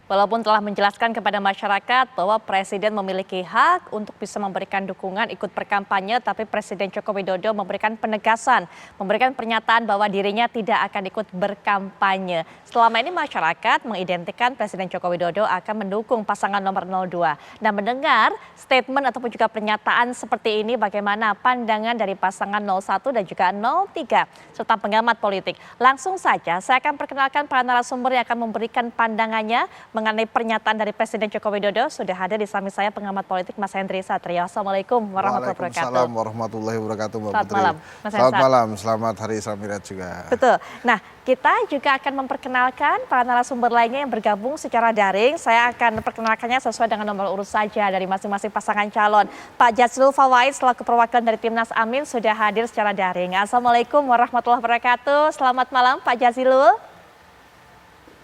Walaupun telah menjelaskan kepada masyarakat bahwa Presiden memiliki hak untuk bisa memberikan dukungan ikut berkampanye, tapi Presiden Joko Widodo memberikan penegasan, memberikan pernyataan bahwa dirinya tidak akan ikut berkampanye. Selama ini masyarakat mengidentikan Presiden Joko Widodo akan mendukung pasangan nomor 02. Nah, mendengar statement ataupun juga pernyataan seperti ini, bagaimana pandangan dari pasangan 01 dan juga 03 serta pengamat politik. Langsung saja saya akan perkenalkan para narasumber yang akan memberikan pandangannya mengenai pernyataan dari Presiden Joko Widodo. Sudah hadir di samping saya pengamat politik Mas Hendri Satrio. Assalamualaikum warahmatullahi wabarakatuh. Waalaikumsalam warahmatullahi wabarakatuh, Mbak Selamat Putri. malam, Mas Selamat Hensat. malam, selamat Hari Isra Miraj juga. Betul. Nah, kita juga akan memperkenalkan para narasumber lainnya yang bergabung secara daring. Saya akan memperkenalkannya sesuai dengan nomor urut saja dari masing-masing pasangan calon. Pak Jazilul Fawait selaku perwakilan dari Timnas Amin sudah hadir secara daring. Assalamualaikum warahmatullahi wabarakatuh. Selamat malam Pak Jazilul.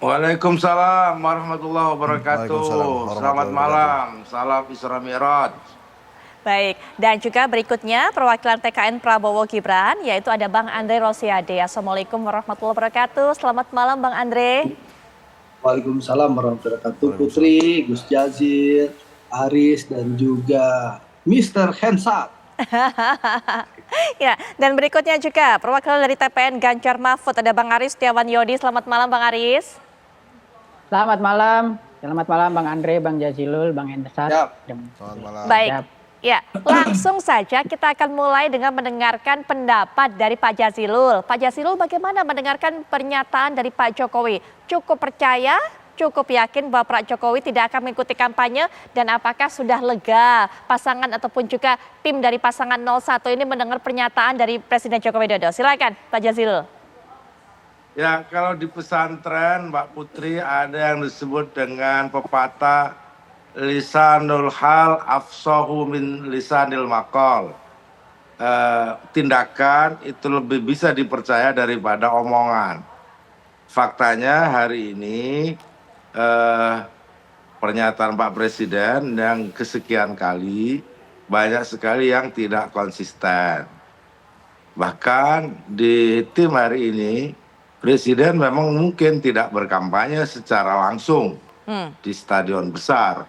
Waalaikumsalam warahmatullahi wabarakatuh. Waalaikumsalam Selamat malam, salam Isra Miraj. Baik, dan juga berikutnya perwakilan TKN Prabowo Gibran, yaitu ada Bang Andre Rosiade. Assalamualaikum warahmatullahi wabarakatuh. Selamat malam Bang Andre. Waalaikumsalam warahmatullahi wabarakatuh. Putri, Gus Jazil, Aris, dan juga Mr. Hensat. Ya, dan berikutnya juga perwakilan dari TPN Ganjar Mahfud, ada Bang Aris Setiawan Yodi. Selamat malam Bang Aris. Selamat malam Bang Andre, Bang Jazilul, Bang Hensat. Selamat malam. Baik, ya langsung saja kita akan mulai dengan mendengarkan pendapat dari Pak Jazilul. Pak Jazilul, bagaimana mendengarkan pernyataan dari Pak Jokowi? Cukup percaya, cukup yakin bahwa Pak Jokowi tidak akan mengikuti kampanye, dan apakah sudah lega pasangan ataupun juga tim dari pasangan 01 ini mendengar pernyataan dari Presiden Joko Widodo? Silakan Pak Jazilul. Ya, kalau di pesantren Mbak Putri ada yang disebut dengan pepatah lisanul hal afsahu min lisanil maqal. Tindakan itu lebih bisa dipercaya daripada omongan. Faktanya hari ini pernyataan Pak Presiden yang kesekian kali banyak sekali yang tidak konsisten. Bahkan di tim hari ini Presiden memang mungkin tidak berkampanye secara langsung di stadion besar,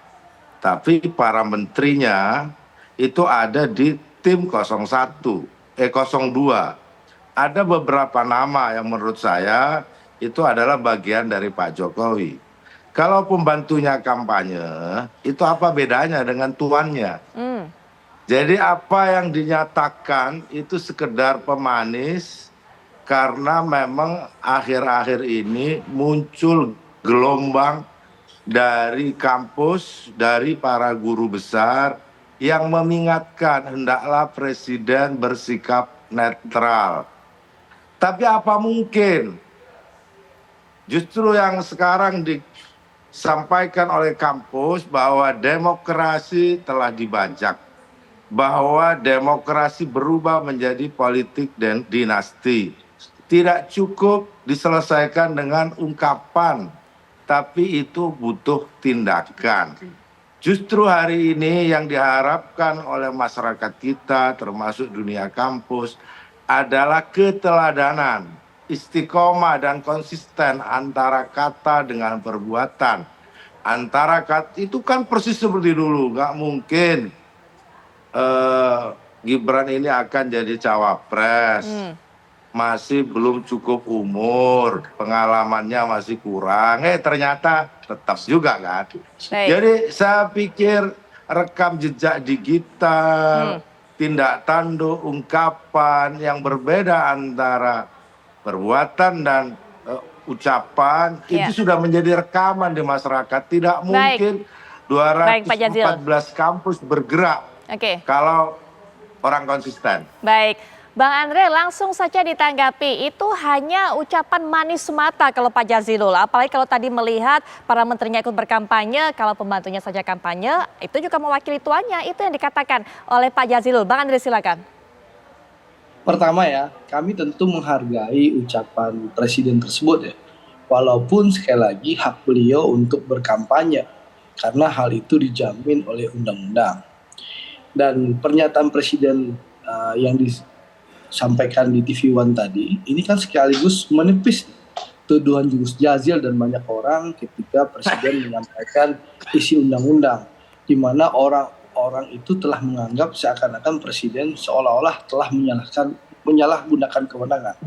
tapi para menterinya itu ada di tim 02. Ada beberapa nama yang menurut saya itu adalah bagian dari Pak Jokowi. Kalau pembantunya kampanye, itu apa bedanya dengan tuannya? Jadi apa yang dinyatakan itu sekedar pemanis, karena memang akhir-akhir ini muncul gelombang dari kampus, dari para guru besar yang mengingatkan hendaklah Presiden bersikap netral. Tapi apa mungkin justru yang sekarang disampaikan oleh kampus bahwa demokrasi telah dibajak, bahwa demokrasi berubah menjadi politik dan dinasti. Tidak cukup diselesaikan dengan ungkapan, tapi itu butuh tindakan. Justru hari ini yang diharapkan oleh masyarakat kita, termasuk dunia kampus, adalah keteladanan, istiqomah dan konsisten antara kata dengan perbuatan. Antara kata itu kan persis seperti dulu, nggak mungkin Gibran ini akan jadi cawapres. Masih belum cukup umur, pengalamannya masih kurang. Ternyata tetap juga kan. Jadi saya pikir rekam jejak digital, tindak tanduk, ungkapan yang berbeda antara perbuatan dan ucapan itu sudah menjadi rekaman di masyarakat. Tidak mungkin 214 kampus bergerak kalau orang konsisten. Baik. Bang Andre, langsung saja ditanggapi, itu hanya ucapan manis semata kalau Pak Jazilul. Apalagi kalau tadi melihat para menterinya ikut berkampanye, kalau pembantunya saja kampanye, itu juga mewakili tuannya. Itu yang dikatakan oleh Pak Jazilul. Bang Andre, silakan. Pertama ya, kami tentu menghargai ucapan Presiden tersebut ya. Walaupun sekali lagi hak beliau untuk berkampanye, karena hal itu dijamin oleh undang-undang. Dan pernyataan Presiden yang disampaikan di TV One tadi, ini kan sekaligus menepis tuduhan Gus Jazil dan banyak orang ketika Presiden menyampaikan isi undang-undang, di mana orang-orang itu telah menganggap seakan-akan Presiden seolah-olah telah menyalahgunakan kewenangan.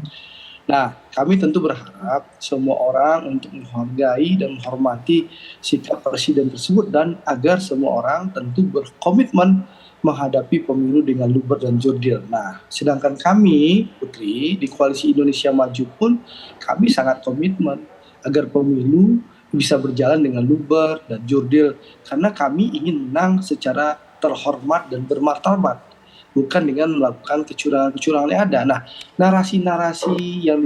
Nah, kami tentu berharap semua orang untuk menghargai dan menghormati sikap Presiden tersebut dan agar semua orang tentu berkomitmen menghadapi pemilu dengan luber dan jurdil. Nah, sedangkan kami, Putri, di Koalisi Indonesia Maju pun kami sangat komitmen agar pemilu bisa berjalan dengan luber dan jurdil karena kami ingin menang secara terhormat dan bermartabat, bukan dengan melakukan kecurangan-kecurangan yang ada. Nah, narasi-narasi yang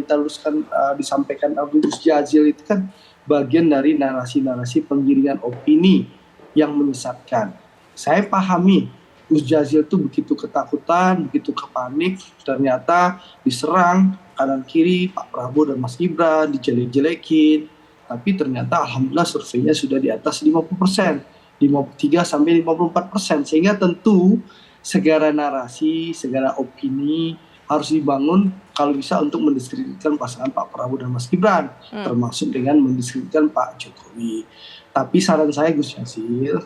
disampaikan Gus Jazil itu kan bagian dari narasi-narasi penggiringan opini yang menyesatkan. Saya pahami Gus Jazil itu begitu ketakutan, begitu kepanik, ternyata diserang kanan kiri Pak Prabowo dan Mas Gibran, dijelek-jelekin. Tapi ternyata alhamdulillah surveinya sudah di atas 50%, 53-54%. Sehingga tentu segala narasi, segala opini harus dibangun kalau bisa untuk mendiskreditkan pasangan Pak Prabowo dan Mas Gibran, termasuk dengan mendiskreditkan Pak Jokowi. Tapi saran saya Gus Jazil,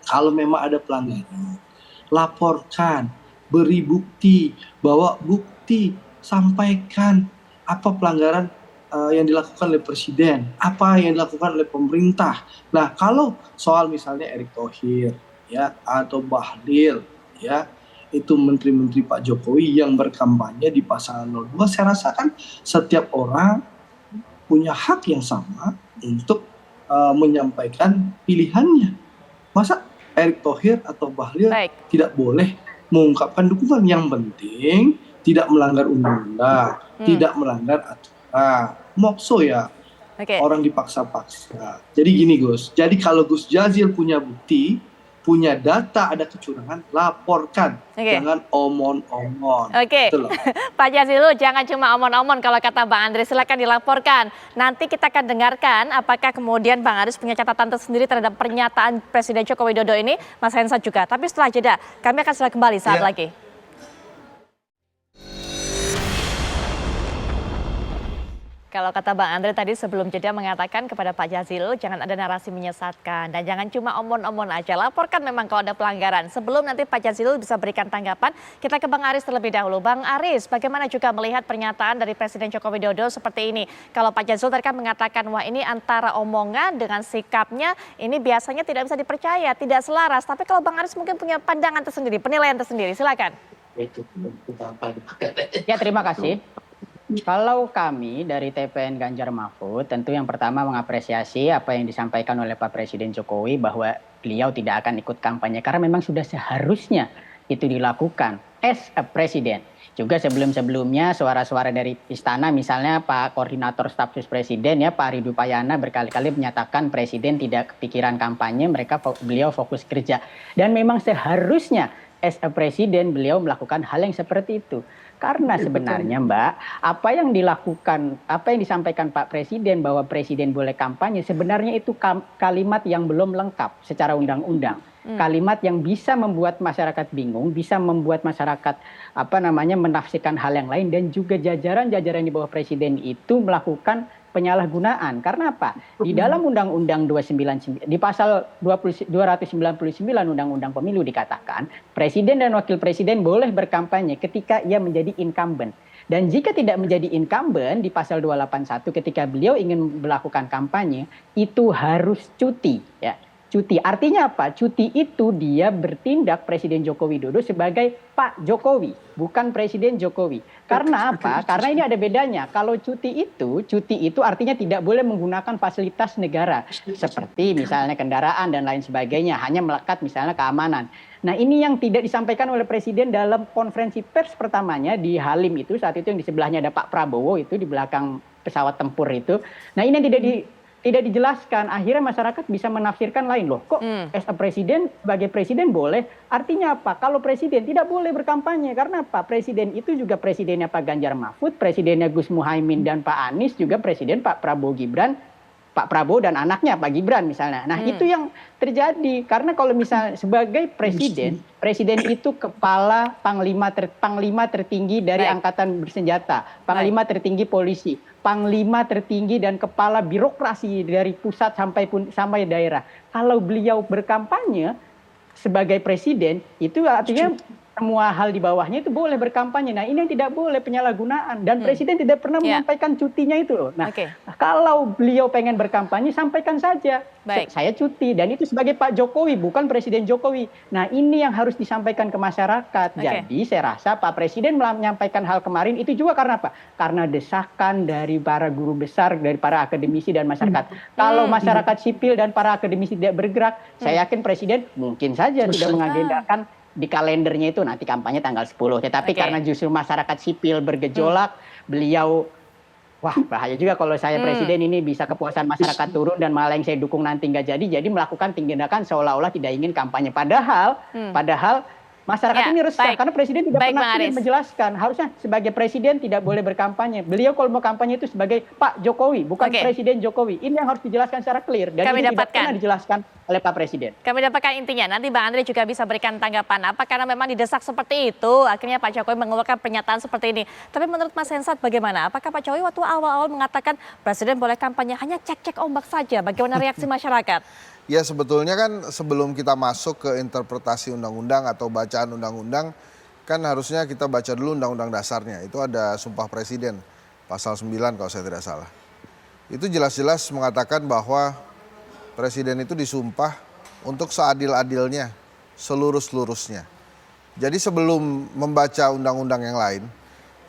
kalau memang ada pelanggaran, laporkan, beri bukti, bawa bukti, sampaikan apa pelanggaran yang dilakukan oleh Presiden, apa yang dilakukan oleh pemerintah. Nah, kalau soal misalnya Erick Thohir, ya, atau Bahlil, ya, itu menteri-menteri Pak Jokowi yang berkampanye di pasangan 02, saya rasakan setiap orang punya hak yang sama untuk menyampaikan pilihannya. Masa Erick Thohir atau Bahlil tidak boleh mengungkapkan dukungan? Yang penting tidak melanggar undang-undang, tidak melanggar aturan. Mokso ya, orang dipaksa-paksa. Jadi gini Gus, jadi kalau Gus Jazil punya bukti, punya data ada kecurangan, laporkan. Jangan omon-omon. Pak Jazil, jangan cuma omon-omon kalau kata Bang Andre, silakan dilaporkan. Nanti kita akan dengarkan apakah kemudian Bang Aris punya catatan tersendiri terhadap pernyataan Presiden Joko Widodo ini, Mas Hensa juga. Tapi setelah jeda, kami akan segera kembali saat lagi. Kalau kata Bang Andre tadi sebelum jeda mengatakan kepada Pak Jazil, jangan ada narasi menyesatkan dan jangan cuma omon-omon aja. Laporkan memang kalau ada pelanggaran. Sebelum nanti Pak Jazil bisa berikan tanggapan, kita ke Bang Aris terlebih dahulu. Bang Aris, bagaimana juga melihat pernyataan dari Presiden Joko Widodo seperti ini? Kalau Pak Jazil tadi kan mengatakan, wah ini antara omongan dengan sikapnya, ini biasanya tidak bisa dipercaya, tidak selaras. Tapi kalau Bang Aris mungkin punya pandangan tersendiri, penilaian tersendiri, silakan. Ya, terima kasih. Kalau kami dari TPN Ganjar Mahfud, tentu yang pertama mengapresiasi apa yang disampaikan oleh Pak Presiden Jokowi bahwa beliau tidak akan ikut kampanye karena memang sudah seharusnya itu dilakukan as a presiden. Juga sebelum-sebelumnya suara-suara dari istana, misalnya Pak Koordinator Staf Sus Presiden ya Pak Ridho Payana berkali-kali menyatakan Presiden tidak kepikiran kampanye, beliau fokus kerja. Dan memang seharusnya as a presiden beliau melakukan hal yang seperti itu. Karena sebenarnya Mbak, apa yang disampaikan Pak Presiden bahwa Presiden boleh kampanye, sebenarnya itu kalimat yang belum lengkap secara undang-undang. Kalimat yang bisa membuat masyarakat bingung, bisa membuat masyarakat menafsirkan hal yang lain, dan juga jajaran-jajaran di bawah Presiden itu melakukan penyalahgunaan. Karena apa? Di dalam Undang-Undang 299 di pasal 299 Undang-Undang Pemilu dikatakan Presiden dan Wakil Presiden boleh berkampanye ketika ia menjadi incumbent. Dan jika tidak menjadi incumbent di pasal 281 ketika beliau ingin melakukan kampanye, itu harus cuti, ya. Cuti. Artinya apa? Cuti itu dia bertindak Presiden Joko Widodo sebagai Pak Jokowi, bukan Presiden Jokowi. Karena apa? Karena ini ada bedanya. Kalau cuti itu artinya tidak boleh menggunakan fasilitas negara. Seperti misalnya kendaraan dan lain sebagainya. Hanya melekat misalnya keamanan. Nah, ini yang tidak disampaikan oleh Presiden dalam konferensi pers pertamanya di Halim itu. Saat itu yang di sebelahnya ada Pak Prabowo itu di belakang pesawat tempur itu. Nah, ini yang tidak dijelaskan, akhirnya masyarakat bisa menafsirkan lain. Loh, kok as a presiden, sebagai presiden boleh? Artinya apa? Kalau presiden tidak boleh berkampanye. Karena apa? Presiden itu juga presidennya Pak Ganjar Mahfud, presidennya Gus Muhaimin dan Pak Anies, juga presiden Pak Prabowo Gibran, Pak Prabowo dan anaknya Pak Gibran misalnya. Nah itu yang terjadi karena kalau misalnya sebagai presiden itu kepala panglima tertinggi dari angkatan bersenjata, panglima tertinggi polisi, panglima tertinggi dan kepala birokrasi dari pusat sampai daerah. Kalau beliau berkampanye sebagai presiden itu artinya semua hal di bawahnya itu boleh berkampanye. Nah ini yang tidak boleh penyalahgunaan dan presiden tidak pernah menyampaikan cutinya itu loh. Nah kalau beliau pengen berkampanye sampaikan saja. Saya cuti dan itu sebagai Pak Jokowi bukan Presiden Jokowi. Nah ini yang harus disampaikan ke masyarakat. Jadi saya rasa Pak Presiden menyampaikan hal kemarin itu juga karena apa? Karena desakan dari para guru besar, dari para akademisi dan masyarakat. Kalau masyarakat sipil dan para akademisi tidak bergerak, saya yakin Presiden mungkin saja tidak mengagendakan di kalendernya itu nanti kampanye tanggal 10. Tetapi karena justru masyarakat sipil bergejolak, beliau wah bahaya juga kalau saya presiden ini bisa kepuasan masyarakat turun dan malah yang saya dukung nanti nggak jadi melakukan tindakan seolah-olah tidak ingin kampanye. Padahal masyarakat ini resah karena presiden tidak pernah menjelaskan. Harusnya sebagai presiden tidak boleh berkampanye. Beliau kalau mau kampanye itu sebagai Pak Jokowi, bukan Presiden Jokowi. Ini yang harus dijelaskan secara clear dan ini tidak pernah dijelaskan oleh Pak Presiden. Kami dapatkan intinya. Nanti Bang Andre juga bisa berikan tanggapan. Apa karena memang didesak seperti itu, akhirnya Pak Jokowi mengeluarkan pernyataan seperti ini. Tapi menurut Mas Hensat bagaimana? Apakah Pak Jokowi waktu awal-awal mengatakan presiden boleh kampanye hanya cek-cek ombak saja? Bagaimana reaksi masyarakat? Ya sebetulnya kan sebelum kita masuk ke interpretasi undang-undang atau bacaan undang-undang, kan harusnya kita baca dulu undang-undang dasarnya. Itu ada Sumpah Presiden, pasal 9 kalau saya tidak salah. Itu jelas-jelas mengatakan bahwa presiden itu disumpah untuk seadil-adilnya, seluruh-seluruhnya. Jadi sebelum membaca undang-undang yang lain,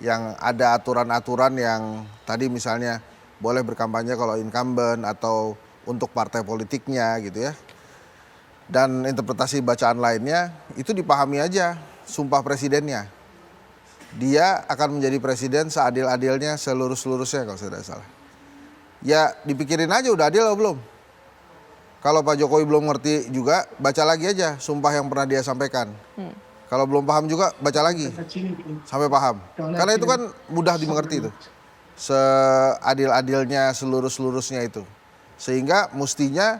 yang ada aturan-aturan yang tadi misalnya boleh berkampanye kalau incumbent atau untuk partai politiknya gitu ya. Dan interpretasi bacaan lainnya itu dipahami aja sumpah presidennya. Dia akan menjadi presiden seadil-adilnya seluruh-seluruhnya kalau saya tidak salah. Ya dipikirin aja udah adil atau belum. Kalau Pak Jokowi belum ngerti juga baca lagi aja sumpah yang pernah dia sampaikan. Kalau belum paham juga baca lagi sampai paham. Karena itu kan mudah dimengerti itu. Seadil-adilnya seluruh-seluruhnya itu. Sehingga mestinya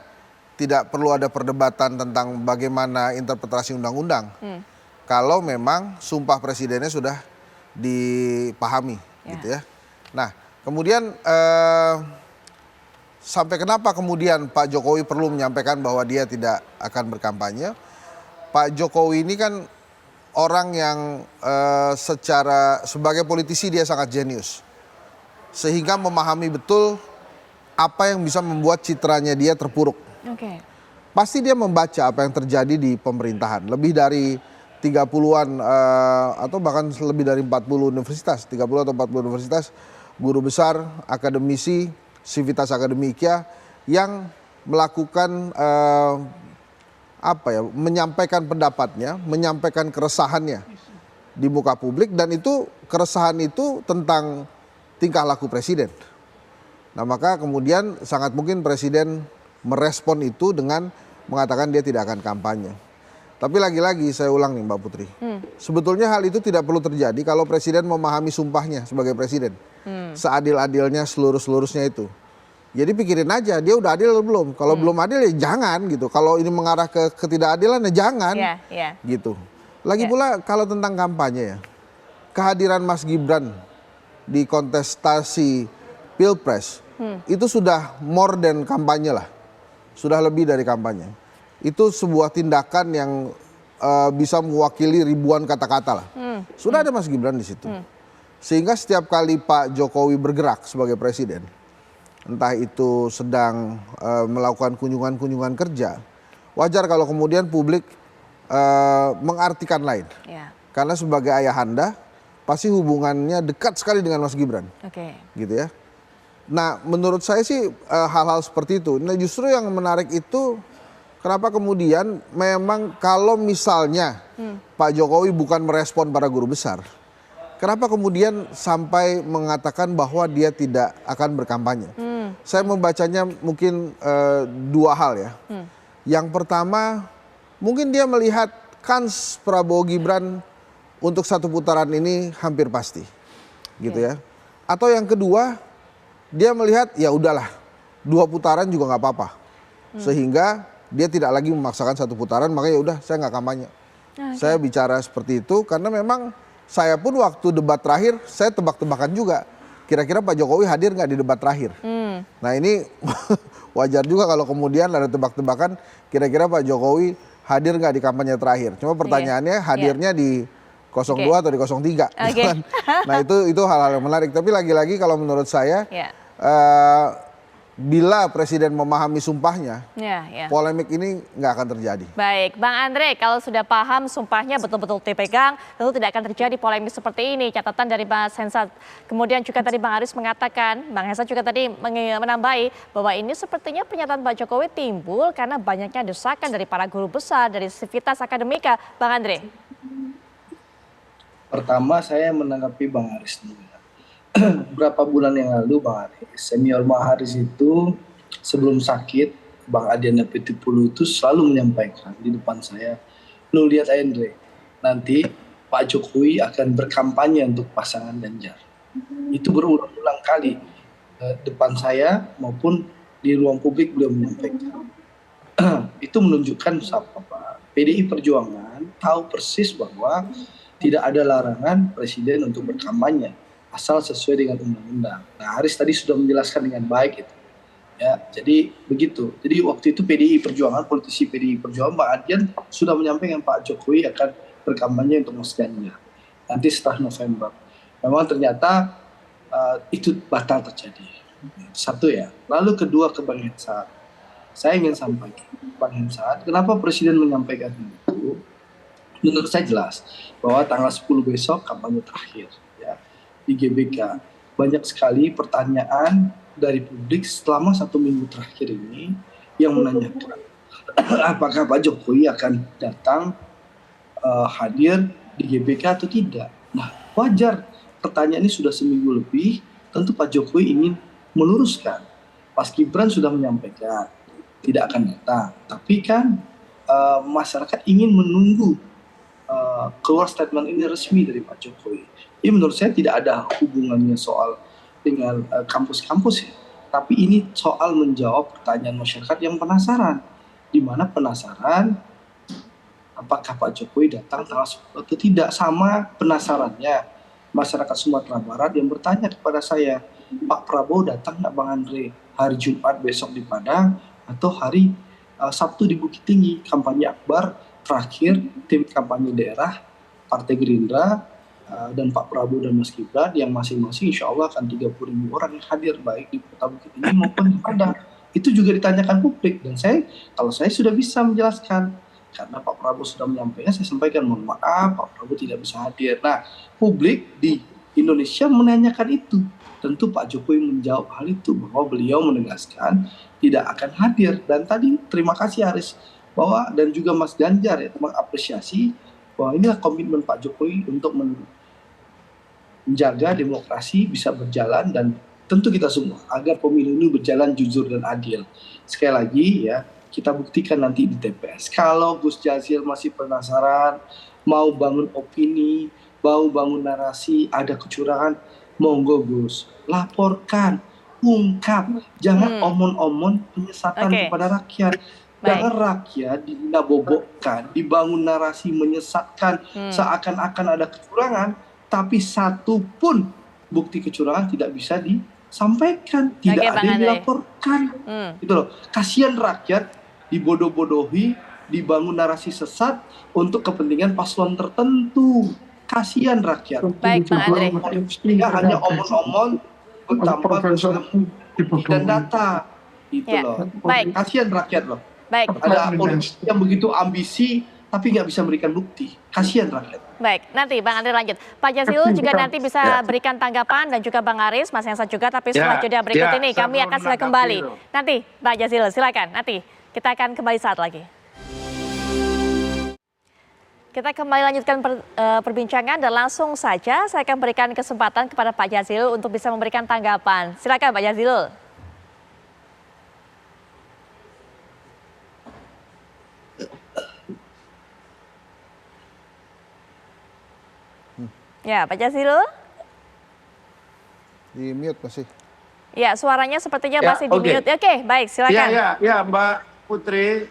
tidak perlu ada perdebatan tentang bagaimana interpretasi undang-undang. Kalau memang sumpah presidennya sudah dipahami gitu ya. Nah kemudian sampai kenapa kemudian Pak Jokowi perlu menyampaikan bahwa dia tidak akan berkampanye. Pak Jokowi ini kan orang yang sebagai politisi dia sangat jenius. Sehingga memahami betul apa yang bisa membuat citranya dia terpuruk. Pasti dia membaca apa yang terjadi di pemerintahan. Lebih dari 30-an atau bahkan lebih dari 40 universitas, 30 atau 40 universitas, guru besar, akademisi, sivitas akademika yang melakukan menyampaikan pendapatnya, menyampaikan keresahannya di muka publik dan itu keresahan itu tentang tingkah laku presiden. Nah maka kemudian sangat mungkin presiden merespon itu dengan mengatakan dia tidak akan kampanye. Tapi lagi-lagi saya ulang nih Mbak Putri. Sebetulnya hal itu tidak perlu terjadi kalau presiden memahami sumpahnya sebagai presiden. Seadil-adilnya seluruh-seluruhnya itu. Jadi pikirin aja dia udah adil atau belum. Kalau belum adil ya jangan gitu. Kalau ini mengarah ke ketidakadilan ya jangan gitu. Lagi pula kalau tentang kampanye ya. Kehadiran Mas Gibran di kontestasi Pilpres itu sudah more than kampanye lah, sudah lebih dari kampanye. Itu sebuah tindakan yang bisa mewakili ribuan kata-kata lah. Sudah ada Mas Gibran di situ, sehingga setiap kali Pak Jokowi bergerak sebagai presiden, entah itu sedang melakukan kunjungan-kunjungan kerja, wajar kalau kemudian publik mengartikan lain, karena sebagai ayahanda pasti hubungannya dekat sekali dengan Mas Gibran, gitu ya. Nah menurut saya sih hal-hal seperti itu. Nah justru yang menarik itu kenapa kemudian memang kalau misalnya Pak Jokowi bukan merespon para guru besar, kenapa kemudian sampai mengatakan bahwa dia tidak akan berkampanye? Saya membacanya mungkin dua hal ya. Yang pertama mungkin dia melihat kans Prabowo Gibran untuk satu putaran ini hampir pasti, gitu ya. Atau yang kedua dia melihat ya udahlah 2 putaran juga nggak apa-apa. Sehingga dia tidak lagi memaksakan 1 putaran, makanya ya udah saya nggak kampanye. Saya bicara seperti itu karena memang saya pun waktu debat terakhir saya tebak-tebakan juga. Kira-kira Pak Jokowi hadir nggak di debat terakhir? Nah ini wajar juga kalau kemudian ada tebak-tebakan kira-kira Pak Jokowi hadir nggak di kampanye terakhir. Cuma pertanyaannya hadirnya di 02 atau di 03. Gitu kan. Nah itu hal-hal yang menarik. Tapi lagi-lagi kalau menurut saya bila Presiden memahami sumpahnya, polemik ini nggak akan terjadi. Baik, Bang Andre, kalau sudah paham sumpahnya betul-betul dipegang, tentu tidak akan terjadi polemik seperti ini. Catatan dari Mas Hensat. Kemudian juga tadi Bang Aris mengatakan, Bang Hensat juga tadi menambahi bahwa ini sepertinya pernyataan Pak Jokowi timbul karena banyaknya desakan dari para guru besar, dari Sivitas Akademika. Bang Andre. Pertama saya menanggapi Bang Aris dulu. Beberapa bulan yang lalu Bang Aris, senior Bang Aris itu sebelum sakit, Bang Adiana Pitupulu itu selalu menyampaikan di depan saya, lu lihat Andre, nanti Pak Jokowi akan berkampanye untuk pasangan Ganjar. Itu berulang-ulang kali depan saya maupun di ruang publik beliau menyampaikan. Itu menunjukkan PDI Perjuangan tahu persis bahwa tidak ada larangan presiden untuk berkampanye asal sesuai dengan undang-undang. Nah, Haris tadi sudah menjelaskan dengan baik itu. Ya, jadi begitu. Jadi waktu itu PDI Perjuangan, politisi PDI Perjuangan, Pak Adian sudah menyampaikan Pak Jokowi akan berkampanye untuk Mas Ganjar. Nanti setelah November. Memang ternyata itu batal terjadi. Satu ya. Lalu kedua ke Bang Hensat. Saya ingin sampaikan, Bang Hensat, kenapa Presiden menyampaikan itu? Menurut saya jelas bahwa tanggal 10 besok kampanye terakhir. Di GBK banyak sekali pertanyaan dari publik selama 1 minggu terakhir ini yang menanyakan apakah Pak Jokowi akan datang hadir di GBK atau tidak. Nah wajar pertanyaan ini sudah seminggu lebih, tentu Pak Jokowi ingin meluruskan. Mas Gibran sudah menyampaikan tidak akan datang, tapi kan masyarakat ingin menunggu keluar statement ini resmi dari Pak Jokowi. Ini menurut saya tidak ada hubungannya soal dengan kampus-kampus ya. Tapi ini soal menjawab pertanyaan masyarakat yang penasaran. Di mana penasaran apakah Pak Jokowi datang tanggal 10 atau tidak. Sama penasarannya masyarakat Sumatera Barat yang bertanya kepada saya, Pak Prabowo datang nggak Bang Andre? Hari Jumat besok di Padang atau hari Sabtu di Bukit Tinggi. Kampanye akbar terakhir tim kampanye daerah Partai Gerindra dan Pak Prabowo dan Mas Gibran yang masing-masing insya Allah akan 30.000 orang yang hadir baik di Kota Bukit Tinggi maupun di Padang. Itu juga ditanyakan publik dan kalau saya sudah bisa menjelaskan karena Pak Prabowo sudah menyampaikan, saya sampaikan mohon maaf Pak Prabowo tidak bisa hadir. Nah publik di Indonesia menanyakan itu, tentu Pak Jokowi menjawab hal itu bahwa beliau menegaskan tidak akan hadir. Dan tadi terima kasih Haris bahwa dan juga Mas Ganjar ya mengapresiasi bahwa inilah komitmen Pak Jokowi untuk menjaga demokrasi bisa berjalan dan tentu kita semua agar pemilu ini berjalan jujur dan adil. Sekali lagi ya, kita buktikan nanti di TPS. Kalau Gus Jazil masih penasaran, mau bangun opini, mau bangun narasi, ada kecurangan, monggo Gus, laporkan, ungkap, jangan omon-omon penyesatan kepada rakyat. Jangan rakyat dinabobokkan, dibangun narasi menyesatkan, seakan-akan ada kecurangan, tapi satu pun bukti kecurangan tidak bisa disampaikan, tidak ada yang dilaporkan. Gitu loh. Kasihan rakyat dibodoh-bodohi, dibangun narasi sesat untuk kepentingan paslon tertentu. Kasihan rakyat. Baik, Bang Andre. Tidak hanya omon-omon tanpa bukti dan data. Itu loh. Baik. Kasihan rakyat loh. Baik. Ada politisi yang begitu ambisi tapi nggak bisa memberikan bukti. Kasihan rakyat. Baik, nanti Bang Andre lanjut. Pak Jazilul juga nanti bisa berikan tanggapan dan juga Bang Aris, Mas Hensat juga. Tapi setelah jeda berikut ini kami akan segera kembali. Nanti Pak Jazilul silakan. Nanti kita akan kembali saat lagi. Kita kembali lanjutkan perbincangan dan langsung saja saya akan berikan kesempatan kepada Pak Jazilul untuk bisa memberikan tanggapan. Silakan Pak Jazilul. Ya, Pak Jazilul. Di mute masih. Ya, suaranya sepertinya Ya, masih di oke. mute. Oke, baik, silakan. Ya, Mbak Putri.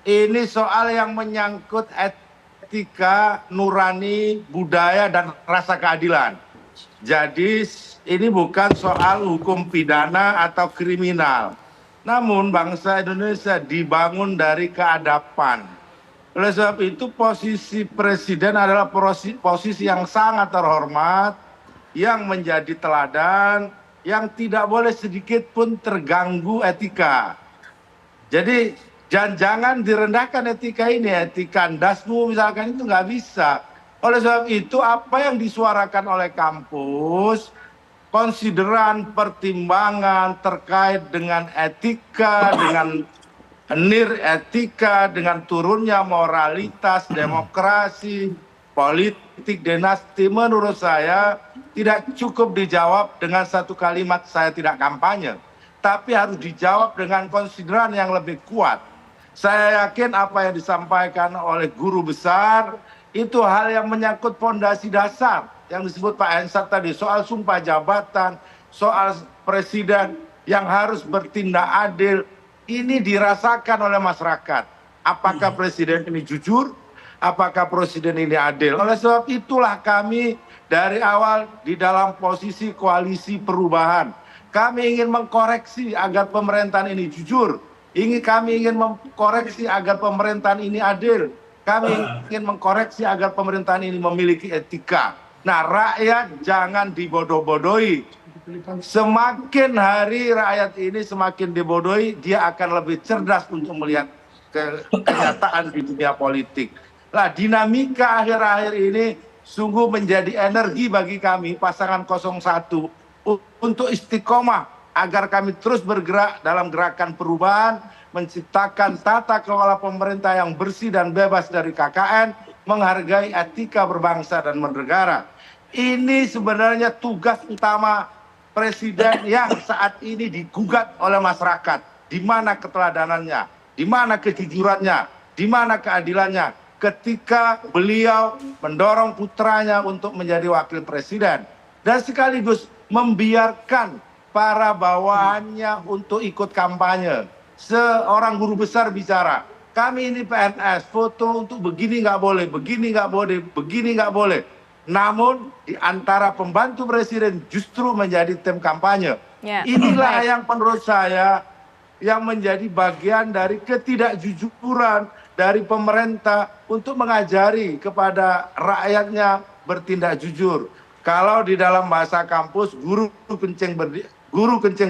Ini soal yang menyangkut etika, nurani, budaya, dan rasa keadilan. Jadi ini bukan soal hukum pidana atau kriminal. Namun bangsa Indonesia dibangun dari keadapan. Oleh sebab itu posisi presiden adalah posisi yang sangat terhormat, yang menjadi teladan, yang tidak boleh sedikit pun terganggu etika. Jadi jangan direndahkan etika ini, etika dasmu misalkan itu nggak bisa. Oleh sebab itu apa yang disuarakan oleh kampus, konsideran, pertimbangan terkait dengan etika, dengan etika, dengan turunnya moralitas, demokrasi, politik, dinasti, menurut saya tidak cukup dijawab dengan satu kalimat saya tidak kampanye. Tapi harus dijawab dengan konsideran yang lebih kuat. Saya yakin apa yang disampaikan oleh guru besar itu hal yang menyangkut fondasi dasar yang disebut Pak Hensat tadi, soal sumpah jabatan, soal presiden yang harus bertindak adil. Ini dirasakan oleh masyarakat. Apakah presiden ini jujur? Apakah presiden ini adil? Oleh sebab itulah kami dari awal di dalam posisi koalisi perubahan. Kami ingin mengkoreksi agar pemerintahan ini jujur. Kami ingin mengkoreksi agar pemerintahan ini adil. Kami ingin mengkoreksi agar pemerintahan ini memiliki etika. Nah, rakyat jangan dibodoh-bodohi. Semakin hari rakyat ini semakin dibodohi, dia akan lebih cerdas untuk melihat kenyataan di dunia politik. Nah, dinamika akhir-akhir ini sungguh menjadi energi bagi kami pasangan 01 untuk istiqomah agar kami terus bergerak dalam gerakan perubahan, menciptakan tata kelola pemerintah yang bersih dan bebas dari KKN, menghargai etika berbangsa dan bernegara. Ini sebenarnya tugas utama presiden yang saat ini digugat oleh masyarakat. Di mana keteladanannya, di mana kejujurannya, di mana keadilannya ketika beliau mendorong putranya untuk menjadi wakil presiden. Dan sekaligus membiarkan para bawahannya untuk ikut kampanye. Seorang guru besar bicara, kami ini PNS, foto untuk begini nggak boleh, begini nggak boleh, begini nggak boleh. Namun di antara pembantu presiden justru menjadi tim kampanye. Inilah yang menurut saya yang menjadi bagian dari ketidakjujuran dari pemerintah untuk mengajari kepada rakyatnya bertindak jujur. Kalau di dalam bahasa kampus guru kencing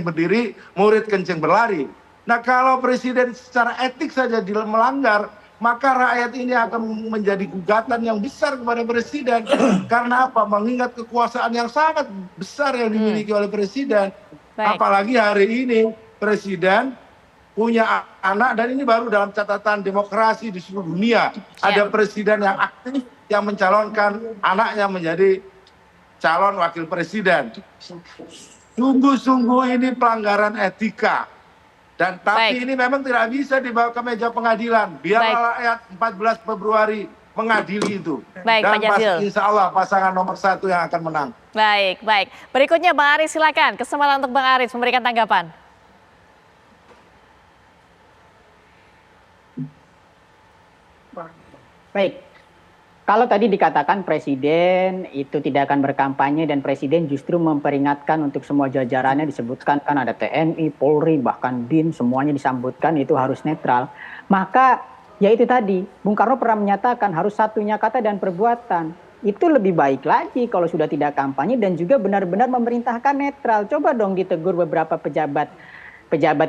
berdiri, murid kencing berlari. Nah, kalau presiden secara etik saja melanggar, maka rakyat ini akan menjadi gugatan yang besar kepada presiden. Karena apa? Mengingat kekuasaan yang sangat besar yang dimiliki oleh presiden. Apalagi hari ini presiden punya anak, dan ini baru dalam catatan demokrasi di seluruh dunia. Ada presiden yang aktif yang mencalonkan anaknya menjadi calon wakil presiden. Sungguh-sungguh ini pelanggaran etika. Dan tapi ini memang tidak bisa dibawa ke meja pengadilan. Biarlah rakyat 14 Februari mengadili itu. Dan insya Allah pasangan nomor 1 yang akan menang. Baik. Berikutnya Bang Aris, silakan. Kesempatan untuk Bang Aris memberikan tanggapan. Baik. Kalau tadi dikatakan presiden itu tidak akan berkampanye dan presiden justru memperingatkan untuk semua jajarannya, disebutkan kan ada TNI, Polri, bahkan BIN, semuanya disambutkan itu harus netral. Maka ya itu tadi, Bung Karno pernah menyatakan harus satunya kata dan perbuatan. Itu lebih baik lagi kalau sudah tidak kampanye dan juga benar-benar memerintahkan netral. Coba dong ditegur beberapa pejabat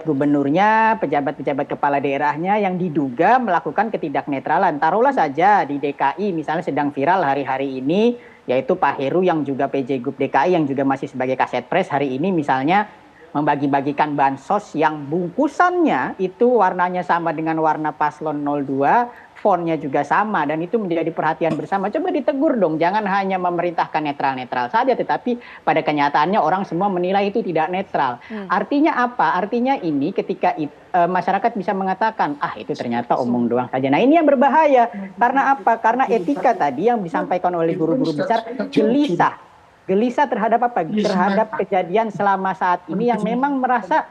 gubernurnya, pejabat kepala daerahnya yang diduga melakukan ketidaknetralan. Taruhlah saja di DKI misalnya sedang viral hari-hari ini, yaitu Pak Heru yang juga PJ Gub DKI yang juga masih sebagai kaset pres hari ini misalnya membagi-bagikan bansos yang bungkusannya itu warnanya sama dengan warna paslon 02, fontnya juga sama, dan itu menjadi perhatian bersama. Coba ditegur dong, jangan hanya memerintahkan netral-netral saja, tetapi pada kenyataannya orang semua menilai itu tidak netral. Artinya apa? Artinya ini ketika masyarakat bisa mengatakan, itu ternyata omong doang saja. Nah ini yang berbahaya. Karena apa? Karena etika tadi yang disampaikan oleh guru-guru besar gelisah. gelisah terhadap apa? Terhadap kejadian selama saat ini yang memang merasa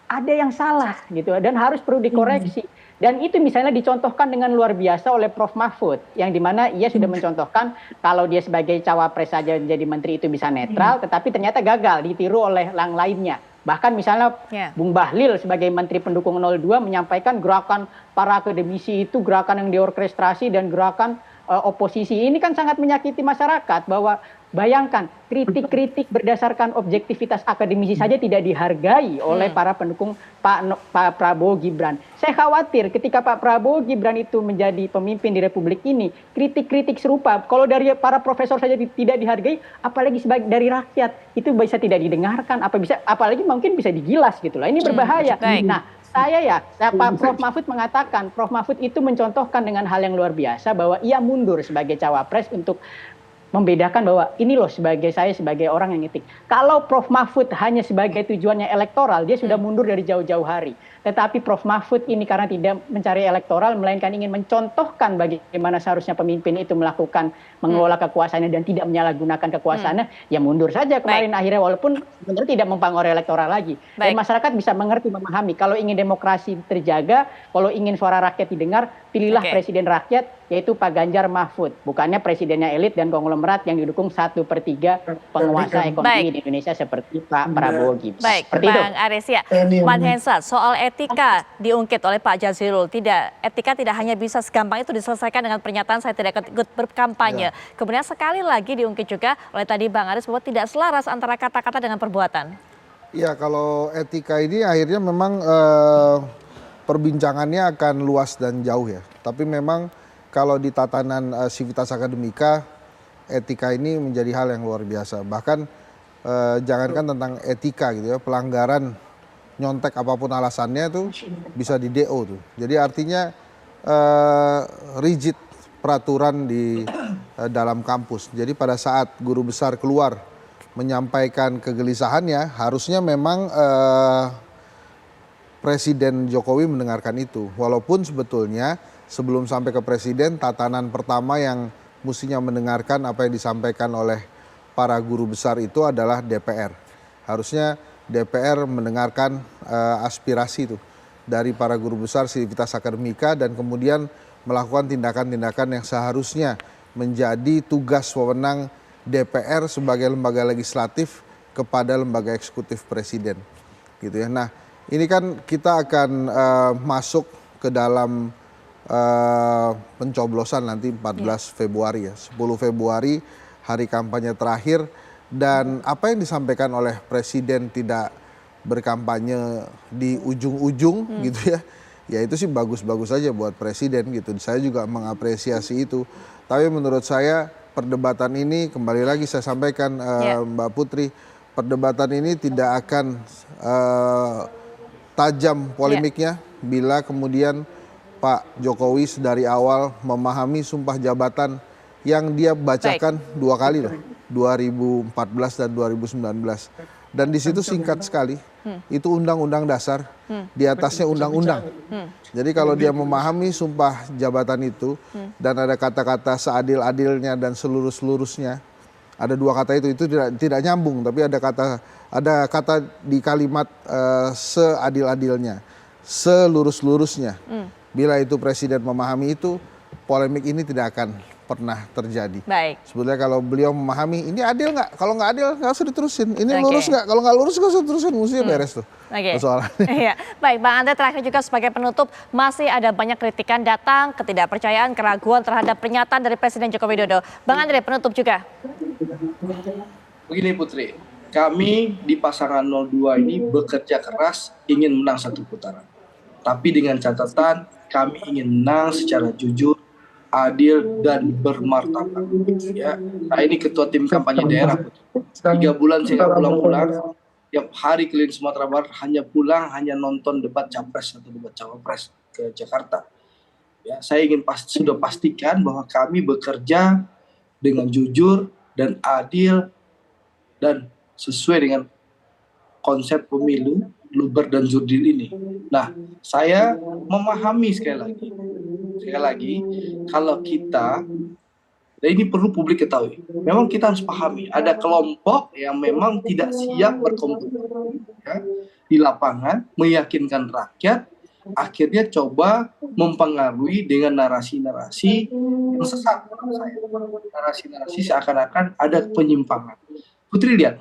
ada yang salah gitu dan harus perlu dikoreksi. Dan itu misalnya dicontohkan dengan luar biasa oleh Prof. Mahfud, yang dimana ia sudah mencontohkan kalau dia sebagai cawapres saja jadi menteri itu bisa netral, tetapi ternyata gagal, ditiru oleh yang lainnya. Bahkan misalnya Bung Bahlil sebagai menteri pendukung 02 menyampaikan gerakan para akademisi itu gerakan yang diorkestrasi dan gerakan oposisi. Ini kan sangat menyakiti masyarakat bahwa bayangkan kritik-kritik berdasarkan objektivitas akademisi saja tidak dihargai oleh para pendukung Pak Prabowo Gibran. Saya khawatir ketika Pak Prabowo Gibran itu menjadi pemimpin di Republik ini, kritik-kritik serupa kalau dari para profesor saja tidak dihargai, apalagi dari rakyat itu bisa tidak didengarkan, apalagi mungkin bisa digilas gitu loh. Ini berbahaya. Nah, Pak Prof. Mahfud mengatakan, Prof. Mahfud itu mencontohkan dengan hal yang luar biasa bahwa ia mundur sebagai cawapres untuk membedakan bahwa ini loh saya sebagai orang yang etik. Kalau Prof. Mahfud hanya sebagai tujuannya elektoral, dia sudah mundur dari jauh-jauh hari. Tetapi Prof. Mahfud ini karena tidak mencari elektoral, melainkan ingin mencontohkan bagaimana seharusnya pemimpin itu mengelola kekuasaannya dan tidak menyalahgunakan kekuasaannya, ya mundur saja kemarin akhirnya walaupun sebenarnya tidak mempengaruhi elektoral lagi. Dan masyarakat bisa mengerti, memahami kalau ingin demokrasi terjaga, kalau ingin suara rakyat didengar, pilihlah presiden rakyat, yaitu Pak Ganjar Mahfud, bukannya presidennya elit dan konglomerat yang didukung 1/3 penguasa ekonomi di Indonesia seperti Pak Prabowo Gibran. Baik, Bang Aris ya. Mas Hensat, soal etika diungkit oleh Pak Jazilul, etika tidak hanya bisa segampang itu diselesaikan dengan pernyataan saya tidak ikut berkampanye. Kemudian sekali lagi diungkit juga oleh tadi Bang Aris bahwa tidak selaras antara kata-kata dengan perbuatan. Ya, kalau etika ini akhirnya memang perbincangannya akan luas dan jauh ya. Tapi memang kalau di tatanan Civitas Akademika, etika ini menjadi hal yang luar biasa. Bahkan jangankan tentang etika gitu ya, pelanggaran nyontek apapun alasannya itu bisa di DO tuh. Jadi artinya rigid peraturan di dalam kampus. Jadi pada saat guru besar keluar menyampaikan kegelisahannya, harusnya memang Presiden Jokowi mendengarkan itu. Walaupun sebetulnya sebelum sampai ke presiden, tatanan pertama yang mestinya mendengarkan apa yang disampaikan oleh para guru besar itu adalah DPR. Harusnya DPR mendengarkan aspirasi itu dari para guru besar Civitas Akademika dan kemudian melakukan tindakan-tindakan yang seharusnya menjadi tugas wewenang DPR sebagai lembaga legislatif kepada lembaga eksekutif presiden. Gitu ya. Nah, ini kan kita akan masuk ke dalam pencoblosan nanti 14 Februari ya, 10 Februari hari kampanye terakhir dan apa yang disampaikan oleh Presiden tidak berkampanye di ujung-ujung gitu ya itu sih bagus-bagus saja buat Presiden gitu, saya juga mengapresiasi itu. Tapi menurut saya perdebatan ini kembali lagi saya sampaikan Mbak Putri, perdebatan ini tidak akan tajam polemiknya bila kemudian Pak Jokowi dari awal memahami sumpah jabatan yang dia bacakan dua kali loh, 2014 dan 2019. Dan di situ singkat sekali, itu undang-undang dasar, di atasnya undang-undang. Jadi kalau dia memahami sumpah jabatan itu, dan ada kata-kata seadil-adilnya dan seluruh-seluruhnya, ada dua kata itu tidak nyambung, tapi ada kata di kalimat seadil-adilnya, seluruh-seluruhnya. Bila itu Presiden memahami itu, polemik ini tidak akan pernah terjadi. Baik. Sebetulnya kalau beliau memahami, ini adil nggak? Kalau nggak adil, nggak usah diterusin. Ini lurus nggak? Kalau nggak lurus, nggak usah diterusin. Mestinya beres tuh persoalannya. Iya. Baik, Bang Andre terakhir juga sebagai penutup, masih ada banyak kritikan datang, ketidakpercayaan, keraguan terhadap pernyataan dari Presiden Joko Widodo. Bang Andre, penutup juga. Begini Putri, kami di pasangan 02 ini bekerja keras ingin menang satu putaran. Tapi dengan catatan kami ingin menang secara jujur, adil dan bermartabat. Ya, nah ini ketua tim kampanye daerah. 3 bulan saya nggak pulang-pulang. Tiap hari keliling Sumatera Barat hanya nonton debat capres atau debat cawapres ke Jakarta. Ya, saya ingin sudah pastikan bahwa kami bekerja dengan jujur dan adil dan sesuai dengan konsep pemilu luber dan jurdil ini. Nah, saya memahami sekali lagi kalau kita Dan ini perlu publik ketahui. Memang kita harus pahami, ada kelompok yang memang tidak siap berkompetisi ya, di lapangan, meyakinkan rakyat, akhirnya coba mempengaruhi dengan narasi-narasi yang sesat menurut saya. Narasi-narasi seakan-akan ada penyimpangan. Putri lihat,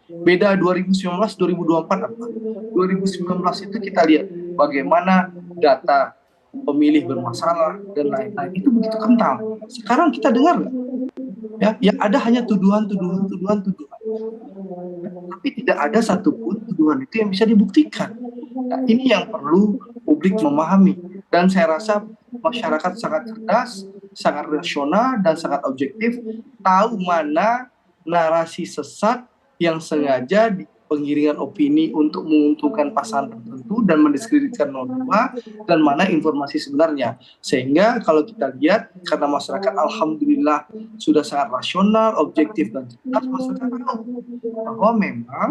beda 2019-2024 apa? 2019 itu kita lihat bagaimana data pemilih bermasalah dan lain-lain itu begitu kental. Sekarang kita dengar nggak? Ya, yang ada hanya tuduhan. Tapi tidak ada satupun tuduhan itu yang bisa dibuktikan. Nah, ini yang perlu publik memahami. Dan saya rasa masyarakat sangat cerdas, sangat rasional, dan sangat objektif, tahu mana narasi sesat yang sengaja penggiringan opini untuk menguntungkan pasangan tertentu dan mendiskreditkan 02 dan mana informasi sebenarnya. Sehingga kalau kita lihat karena masyarakat alhamdulillah sudah sangat rasional, objektif dan cerdas, masyarakat tahu bahwa memang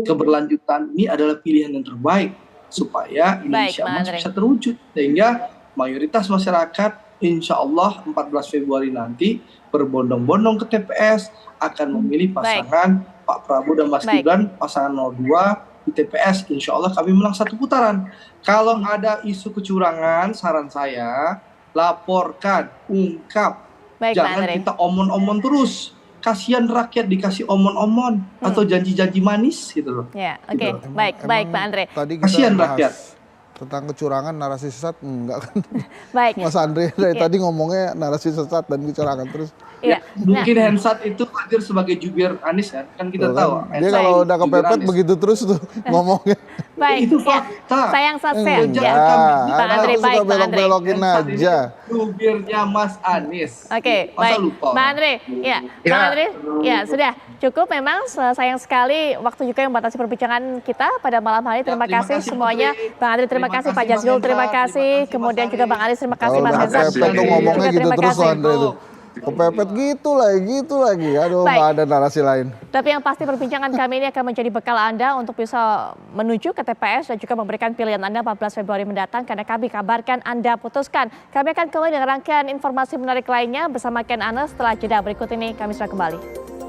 keberlanjutan ini adalah pilihan yang terbaik supaya Indonesia masih bisa terwujud. Sehingga mayoritas masyarakat insya Allah 14 Februari nanti berbondong-bondong ke TPS akan memilih pasangan Pak Prabowo dan Mas Gibran, pasangan 02 di TPS. Insya Allah kami menang 1 putaran. Kalau ada isu kecurangan, saran saya laporkan, ungkap. Jangan kita omon-omon terus. Kasihan rakyat dikasih omon-omon atau janji-janji manis gitu loh. Ya, oke. Baik Pak Andre. Tadi kita Kasihan bahas rakyat. tentang kecurangan, narasi sesat enggak kan? Baik. Mas Andre dari tadi ngomongnya narasi sesat dan kecurangan terus. Iya. Mungkin Hensat itu hadir sebagai jubir Anies kan kita tahu. Dia kalau udah kepepet begitu terus tuh ngomongnya. Baik. Itu fakta. Sayang saja. Pak Andre, baik Pak Andre. Belok-belokin aja. Jubirnya Mas Anies. Oke, Masa baik. lupa? Pak Andre, ya. Pak Andre, ya sudah cukup memang. Sayang sekali waktu juga yang membatasi perbincangan kita pada malam hari. Terima kasih semuanya. Bang Andre, terima kasih. Pak Jazrul, terima kasih. Kemudian juga Bang Anis, terima kasih. Mas Hensat. Kepepet tuh ngomongnya gitu terus Andre tuh. Kepepet gitu lagi. Aduh, nggak ada narasi lain. Tapi yang pasti perbincangan kami ini akan menjadi bekal Anda untuk bisa menuju ke TPS dan juga memberikan pilihan Anda 14 Februari mendatang. Karena kami kabarkan Anda putuskan. Kami akan kembali dengan rangkaian informasi menarik lainnya bersama Ken Anes setelah jeda berikut ini. Kami sudah kembali.